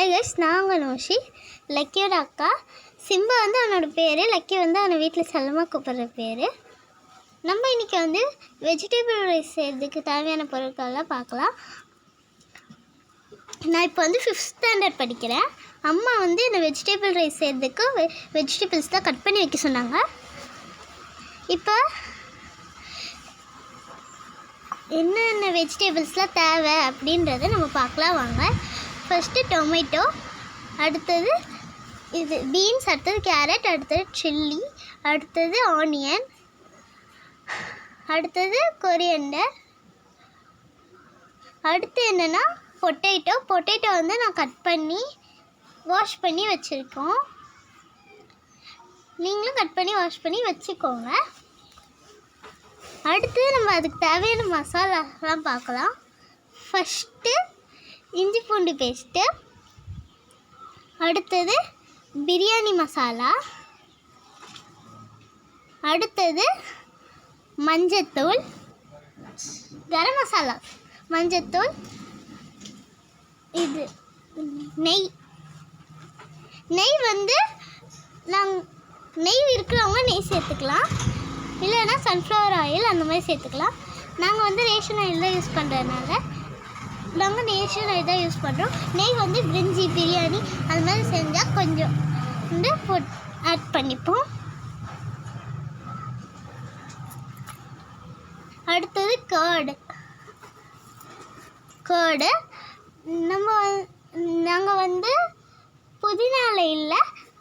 Hi guys, நாங்கள் நோஷி, லக்கியோட அக்கா. Simba வந்து அவனோட பேர், லக்கி வந்து அவனை வீட்டில் செல்லமாக கூப்பிட்ற பேர். நம்ம இன்றைக்கி வந்து வெஜிடபிள் ரைஸ் செய்கிறதுக்கு தேவையான பொருட்கள்லாம் பார்க்கலாம். நான் இப்போ வந்து 5th ஸ்டாண்டர்ட் படிக்கிறேன். அம்மா வந்து என்னை வெஜிடபிள் ரைஸ் செய்கிறதுக்கு வெஜிடபிள்ஸ் தான் கட் பண்ணி வைக்க சொன்னாங்க. இப்போ என்னென்ன வெஜிடபிள்ஸ்லாம் தேவை அப்படின்றத நம்ம பார்க்கலாம் வாங்க. ஃபஸ்ட்டு டொமேட்டோ, அடுத்தது இது பீன்ஸ், அடுத்தது கேரட், அடுத்தது சில்லி, அடுத்தது ஆனியன், அடுத்தது கொரியண்டர், அடுத்து என்னென்னா பொட்டேட்டோ வந்து நான் கட் பண்ணி வாஷ் பண்ணி வச்சுருக்கோம். நீங்களும் கட் பண்ணி வாஷ் பண்ணி வச்சுக்கோங்க. அடுத்து நம்ம அதுக்கு தேவையான மசாலாலாம் பார்க்கலாம். ஃபஸ்ட்டு இஞ்சி பூண்டு பேஸ்ட்டு, அடுத்தது பிரியாணி மசாலா, அடுத்தது மஞ்சத்தூள், கரம் மசாலா, மஞ்சத்தூள், இது நெய் வந்து நெய் இருக்கிறவங்க நெய் சேர்த்துக்கலாம், இல்லைன்னா சன்ஃப்ளவர் ஆயில் அந்த மாதிரி சேர்த்துக்கலாம். நாங்கள் வந்து ரேஷன் ஆயில் தான் யூஸ் பண்ணுறதுனால நாங்கள் ரேஷன் ஆயில் தான் யூஸ் பண்ணுறோம். நெய் வந்து பிரிஞ்சி, பிரியாணி அது மாதிரி செஞ்சால் கொஞ்சம் வந்து ஆட் பண்ணிப்போம். அடுத்தது கேர்டு நாங்கள் வந்து புதினா இல்லை,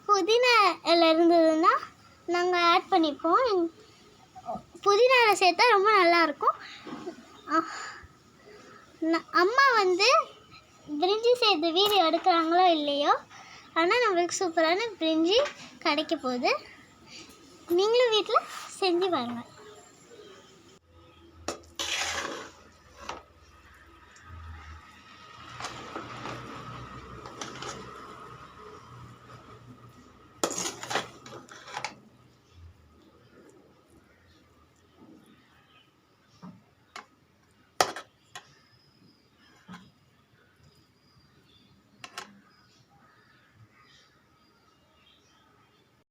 புதினா இலை இருந்ததுன்னா நாங்கள் ஆட் பண்ணிப்போம். புதினா இலை சேர்த்தா ரொம்ப நல்லாயிருக்கும். அம்மா வந்து பிரிஞ்சி செய்த வீடியோ எடுக்கிறாங்களோ இல்லையோ, ஆனால் நம்மளுக்கு சூப்பரான பிரிஞ்சி கிடைக்க போகுது. நீங்களும் வீட்டில் செஞ்சு பாருங்கள்.